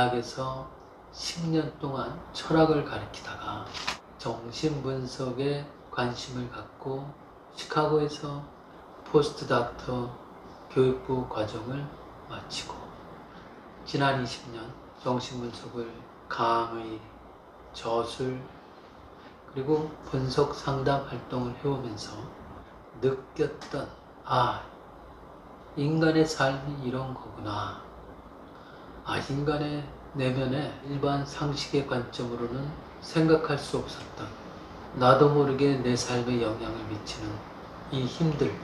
대학에서 10년 동안 철학을 가르치다가 정신분석에 관심을 갖고 시카고에서 포스트 닥터 교육부 과정을 마치고 지난 20년 정신분석을 강의, 저술, 그리고 분석 상담 활동을 해오면서 느꼈던 인간의 삶이 이런 거구나. 인간의 내면에 일반 상식의 관점으로는 생각할 수 없었던 나도 모르게 내 삶에 영향을 미치는 이 힘들,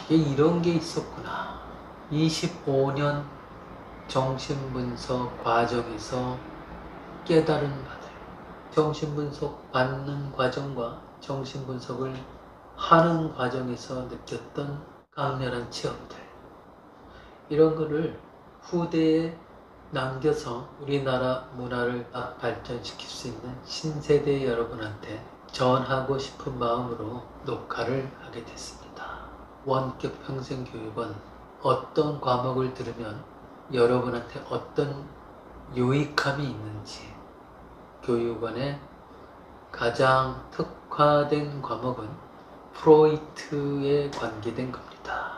이게 이런 게 있었구나. 25년 정신분석 과정에서 깨달은 바들, 정신분석 받는 과정과 정신분석을 하는 과정에서 느꼈던 강렬한 체험들, 이런 거를 후대에 남겨서 우리나라 문화를 발전시킬 수 있는 신세대 여러분한테 전하고 싶은 마음으로 녹화를 하게 됐습니다. 원격 평생교육은 어떤 과목을 들으면 여러분한테 어떤 유익함이 있는지, 교육원의 가장 특화된 과목은 프로이트에 관계된 겁니다.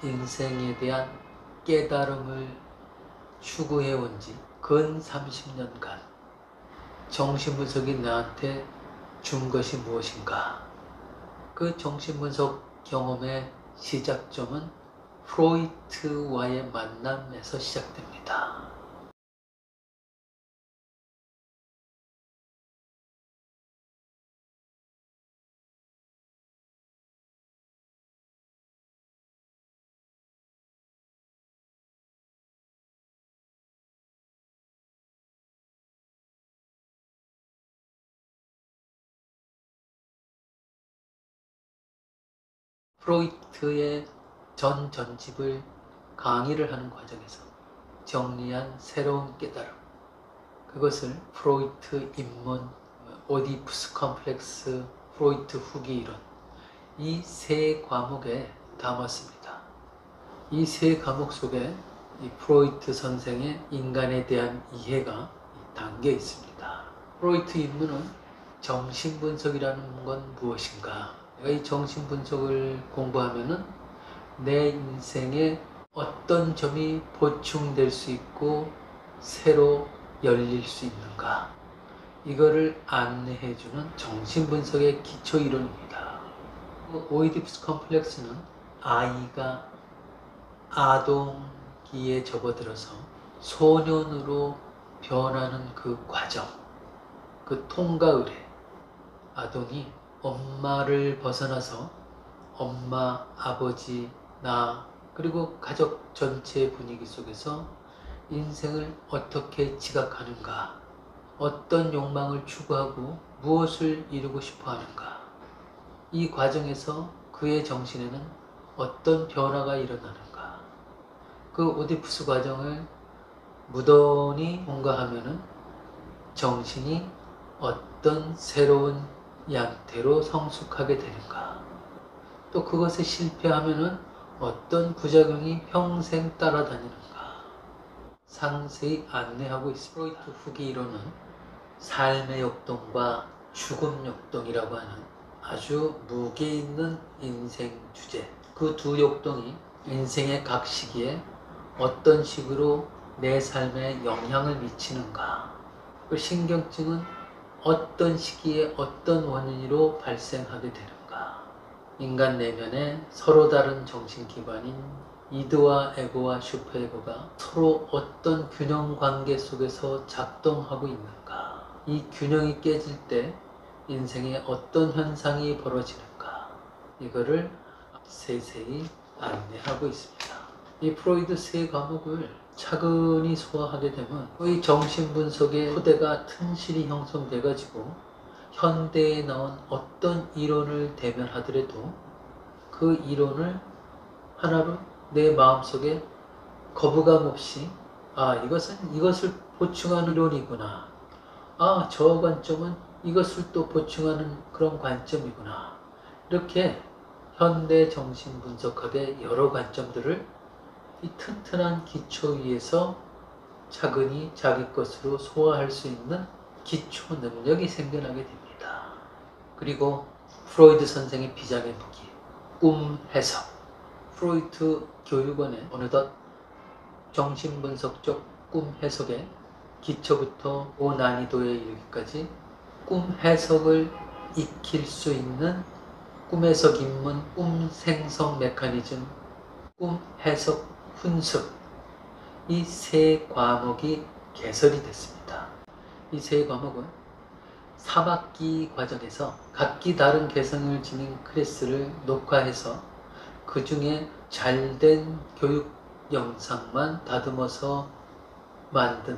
인생에 대한 깨달음을 추구해온 지 근 30년간 정신분석이 나한테 준 것이 무엇인가? 그 정신분석 경험의 시작점은 프로이트와의 만남에서 시작됩니다. 프로이트의 전집을 강의를 하는 과정에서 정리한 새로운 깨달음, 그것을 프로이트 입문, 오디푸스 컴플렉스, 프로이트 후기 이론, 이 세 과목에 담았습니다. 이 세 과목 속에 이 프로이트 선생의 인간에 대한 이해가 담겨 있습니다. 프로이트 입문은 정신분석이라는 건 무엇인가? 내가 이 정신분석을 공부하면은 내 인생에 어떤 점이 보충될 수 있고 새로 열릴 수 있는가? 이거를 안내해주는 정신분석의 기초 이론입니다. 오이디푸스 컴플렉스는 아이가 아동기에 접어들어서 소년으로 변하는 그 과정, 그 통과 의례, 아동이 엄마를 벗어나서 엄마, 아버지, 나, 그리고 가족 전체의 분위기 속에서 인생을 어떻게 지각하는가, 어떤 욕망을 추구하고 무엇을 이루고 싶어 하는가, 이 과정에서 그의 정신에는 어떤 변화가 일어나는가, 그 오디푸스 과정을 무던히 통과하면은 정신이 어떤 새로운 양태로 성숙하게 되는가, 또 그것에 실패하면은 어떤 부작용이 평생 따라다니는가 상세히 안내하고 있습니다. 프로이트 후기 이론은 삶의 역동과 죽음 역동이라고 하는 아주 무게 있는 인생 주제, 그 두 역동이 인생의 각 시기에 어떤 식으로 내 삶에 영향을 미치는가, 그 신경증은 어떤 시기에 어떤 원인으로 발생하게 되는가, 인간 내면에 서로 다른 정신기관인 이드와 에고와 슈퍼에고가 서로 어떤 균형 관계 속에서 작동하고 있는가, 이 균형이 깨질 때 인생에 어떤 현상이 벌어지는가, 이거를 세세히 안내하고 있습니다. 이 프로이드 세 과목을 차근히 소화하게 되면 이 정신분석의 토대가 튼실히 형성돼 가지고 현대에 나온 어떤 이론을 대면하더라도 그 이론을 하나로 내 마음속에 거부감 없이 이것을 보충하는 이론이구나, 저 관점은 이것을 또 보충하는 그런 관점이구나, 이렇게 현대 정신분석학의 여러 관점들을 이 튼튼한 기초 위에서 차근히 자기 것으로 소화할 수 있는 기초 능력이 생겨나게 됩니다. 그리고 프로이드 선생의 비장의 무기, 꿈 해석. 프로이트 교육원에 어느덧 정신분석적 꿈 해석의 기초부터 고난이도에 이르기까지 꿈 해석을 익힐 수 있는 꿈 해석 입문, 꿈 생성 메커니즘, 꿈 해석 훈습, 이 세 과목이 개설이 됐습니다. 이 세 과목은 3학기 과정에서 각기 다른 개성을 지닌 클래스를 녹화해서 그 중에 잘된 교육 영상만 다듬어서 만든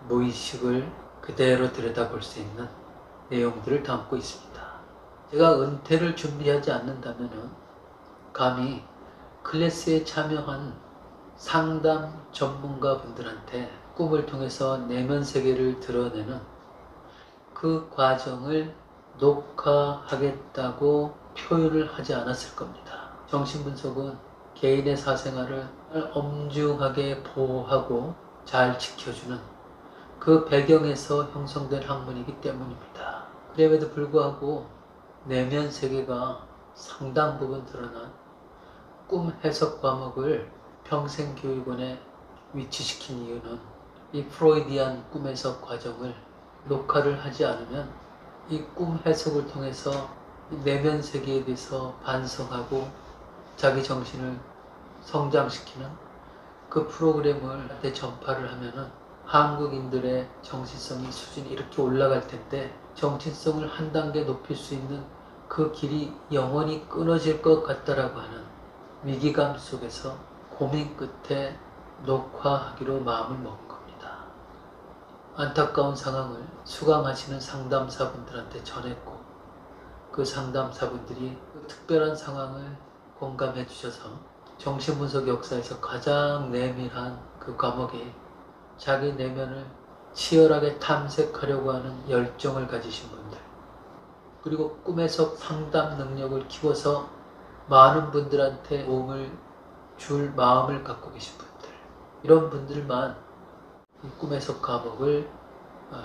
무의식을 그대로 들여다볼 수 있는 내용들을 담고 있습니다. 제가 은퇴를 준비하지 않는다면 감히 클래스에 참여한 상담 전문가 분들한테 꿈을 통해서 내면 세계를 드러내는 그 과정을 녹화하겠다고 표현을 하지 않았을 겁니다. 정신분석은 개인의 사생활을 엄중하게 보호하고 잘 지켜주는 그 배경에서 형성된 학문이기 때문입니다. 그럼에도 불구하고 내면 세계가 상당 부분 드러난 꿈 해석 과목을 평생교육원에 위치시킨 이유는 이 프로이디안 꿈 해석 과정을 녹화를 하지 않으면 이 꿈 해석을 통해서 내면 세계에 대해서 반성하고 자기 정신을 성장시키는 그 프로그램을 전파를 하면은 한국인들의 정신성의 수준이 이렇게 올라갈 텐데 정신성을 한 단계 높일 수 있는 그 길이 영원히 끊어질 것 같다라고 하는 위기감 속에서 고민 끝에 녹화하기로 마음을 먹은 겁니다. 안타까운 상황을 수강하시는 상담사분들한테 전했고 그 상담사분들이 그 특별한 상황을 공감해 주셔서 정신분석 역사에서 가장 내밀한 그 과목에 자기 내면을 치열하게 탐색하려고 하는 열정을 가지신 분들, 그리고 꿈에서 상담 능력을 키워서 많은 분들한테 도움을 줄 마음을 갖고 계신 분들, 이런 분들만 이 꿈에서 과목을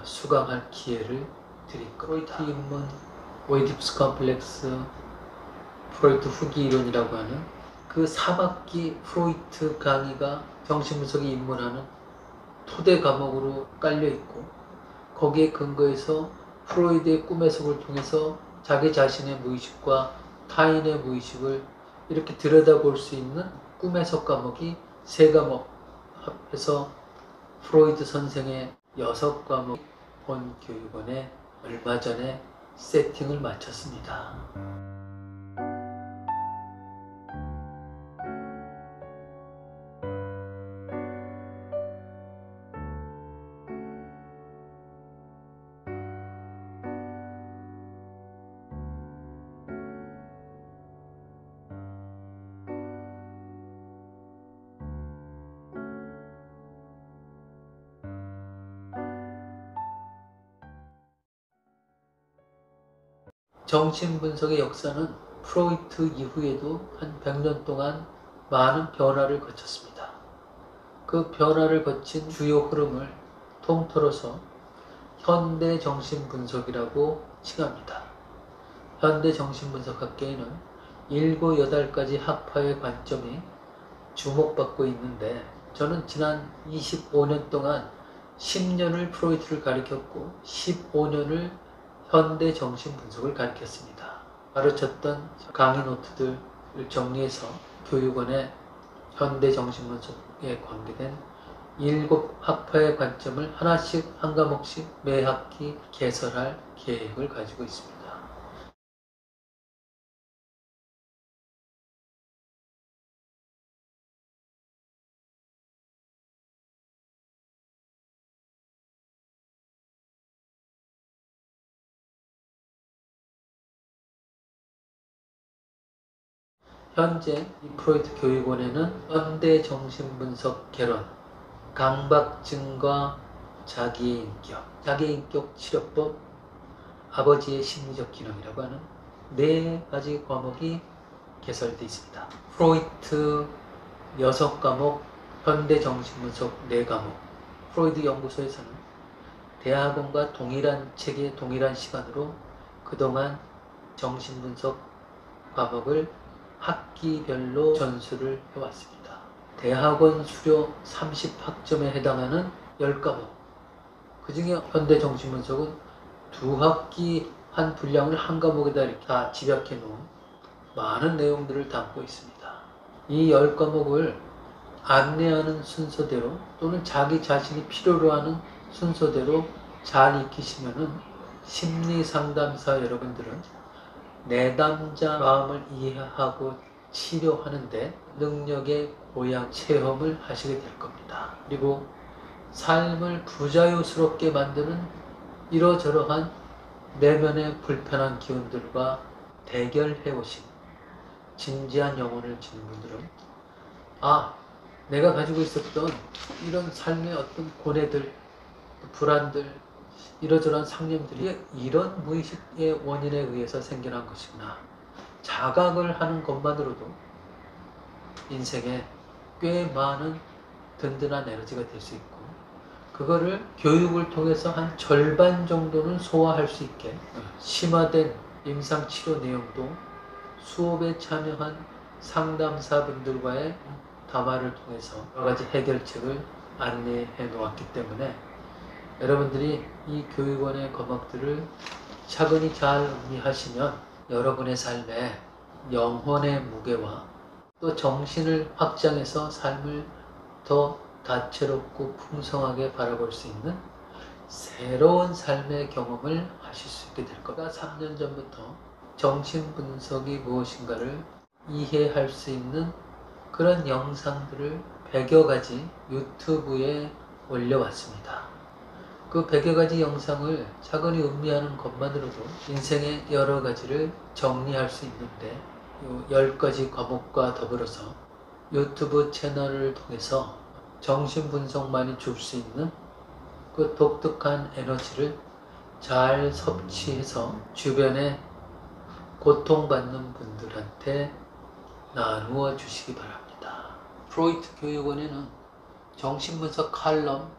수강할 기회를 드릴 겁니다. 프로이트 입문, 오이디푸스 컴플렉스, 프로이트 후기 이론이라고 하는 그 3학기 프로이트 강의가 정신분석에 입문하는 토대 과목으로 깔려있고, 거기에 근거해서 프로이드의 꿈 해석을 통해서 자기 자신의 무의식과 타인의 무의식을 이렇게 들여다볼 수 있는 꿈 해석 과목이 3과목 합해서 프로이드 선생의 6과목 본 교육원에 얼마 전에 세팅을 마쳤습니다. 정신분석의 역사는 프로이트 이후에도 한 100년 동안 많은 변화를 거쳤습니다. 그 변화를 거친 주요 흐름을 통틀어서 현대 정신분석이라고 칭합니다. 현대 정신분석학계에는 7, 8가지 학파의 관점이 주목받고 있는데, 저는 지난 25년 동안 10년을 프로이트를 가르쳤고 15년을 현대 정신분석을 가르쳤습니다. 가르쳤던 강의 노트들을 정리해서 교육원에 현대 정신분석에 관계된 7학파의 관점을 하나씩 한 과목씩 매 학기 개설할 계획을 가지고 있습니다. 현재 이 프로이트 교육원에는 현대 정신분석 개론, 강박증과 자기인격, 자기인격 치료법, 아버지의 심리적 기능이라고 하는 4가지 과목이 개설되어 있습니다. 프로이트 6과목, 현대 정신분석 4과목, 프로이드 연구소에서는 대학원과 동일한 책의 동일한 시간으로 그동안 정신분석 과목을 학기별로 전수를 해왔습니다. 대학원 수료 30학점에 해당하는 10과목, 그 중에 현대정신분석은 2학기 한 분량을 한 과목에다 이렇게 다 집약해 놓은 많은 내용들을 담고 있습니다. 이 10과목을 안내하는 순서대로 또는 자기 자신이 필요로 하는 순서대로 잘 익히시면은 심리상담사 여러분들은 내담자 마음을 이해하고 치료하는데 능력의 고양 체험을 하시게 될 겁니다. 그리고 삶을 부자유스럽게 만드는 이러저러한 내면의 불편한 기운들과 대결해 오신 진지한 영혼을 지닌 분들은 내가 가지고 있었던 이런 삶의 어떤 고뇌들, 불안들, 이러저러한 상념들이 이런 무의식의 원인에 의해서 생겨난 것이구나. 자각을 하는 것만으로도 인생에 꽤 많은 든든한 에너지가 될 수 있고, 그거를 교육을 통해서 한 절반 정도는 소화할 수 있게 심화된 임상치료 내용도 수업에 참여한 상담사분들과의 담화를 통해서 여러 가지 해결책을 안내해 놓았기 때문에 여러분들이 이 교육원의 과목들을 차근히 잘 음미하시면 여러분의 삶에 영혼의 무게와 또 정신을 확장해서 삶을 더 다채롭고 풍성하게 바라볼 수 있는 새로운 삶의 경험을 하실 수 있게 될 겁니다. 3년 전부터 정신분석이 무엇인가를 이해할 수 있는 그런 영상들을 100여 가지 유튜브에 올려왔습니다. 그 100여 가지 영상을 차근히 음미하는 것만으로도 인생의 여러 가지를 정리할 수 있는데, 이 10가지 과목과 더불어서 유튜브 채널을 통해서 정신분석만이 줄 수 있는 그 독특한 에너지를 잘 섭취해서 주변에 고통받는 분들한테 나누어 주시기 바랍니다. 프로이트 교육원에는 정신분석 칼럼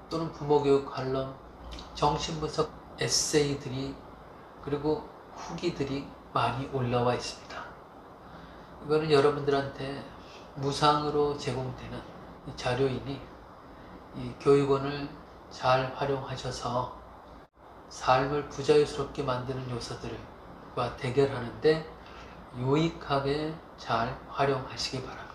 또는 부모교육 칼럼, 정신분석 에세이들이 그리고 후기들이 많이 올라와 있습니다. 이거는 여러분들한테 무상으로 제공되는 이 자료이니 이 교육원을 잘 활용하셔서 삶을 부자유스럽게 만드는 요소들과 대결하는데 유익하게 잘 활용하시기 바랍니다.